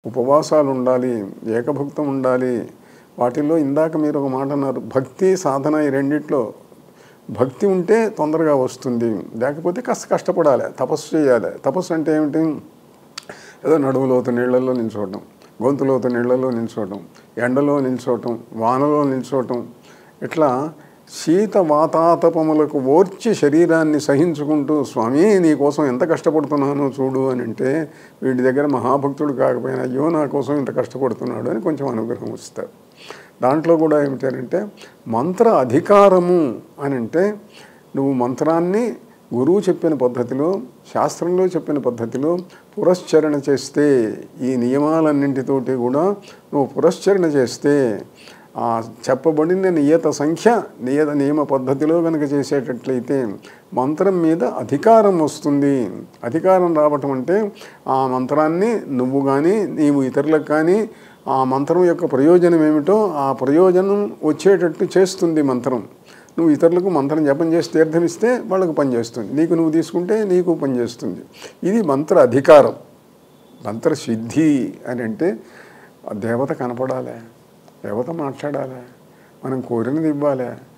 ఉపవాసాలు ఉండాలి, ఏకభుక్తం ఉండాలి. వాటిల్లో ఇందాక మీరు ఒక మాట అన్నారు, భక్తి సాధన ఈ రెండిట్లో భక్తి ఉంటే తొందరగా వస్తుంది, లేకపోతే కాస్త కష్టపడాలి, తపస్సు చేయాలి. తపస్సు అంటే ఏమిటి? ఏదో నడుములోతు నీళ్ళల్లో నిల్చోవటం, గొంతులోతు నీళ్ళల్లో నిల్చోవటం, ఎండలో నిల్చోవటం, వానలో నిల్చోవటం, ఇట్లా శీత వాతాతపములకు ఓర్చి శరీరాన్ని సహించుకుంటూ స్వామి నీ కోసం ఎంత కష్టపడుతున్నానో చూడు అని అంటే వీడి దగ్గర మహాభక్తుడు కాకపోయినా అయ్యో నా కోసం ఇంత కష్టపడుతున్నాడు అని కొంచెం అనుగ్రహం వస్తారు. దాంట్లో కూడా ఏమిటంటే మంత్ర అధికారము అని అంటే నువ్వు మంత్రాన్ని గురువు చెప్పిన పద్ధతిలో, శాస్త్రంలో చెప్పిన పద్ధతిలో పురశ్చరణ చేస్తే, ఈ నియమాలన్నింటితోటి కూడా నువ్వు పురశ్చరణ చేస్తే, ఆ చెప్పబడిన నియత సంఖ్య నియమ పద్ధతిలో కనుక చేసేటట్లయితే మంత్రం మీద అధికారం వస్తుంది. అధికారం రావటం అంటే ఆ మంత్రాన్ని నువ్వు కానీ నీవు ఇతరులకు కానీ ఆ మంత్రం యొక్క ప్రయోజనం ఏమిటో ఆ ప్రయోజనం వచ్చేటట్టు చేస్తుంది మంత్రం. నువ్వు ఇతరులకు మంత్రం జపం చేసి తీర్థం ఇస్తే వాళ్ళకు పనిచేస్తుంది, నీకు నువ్వు తీసుకుంటే నీకు పనిచేస్తుంది. ఇది మంత్ర అధికారం. మంత్ర సిద్ధి అని అంటే దేవత కనపడాలి, దేవత మాట్లాడాలి, మనం కోరినది ఇవ్వాలి,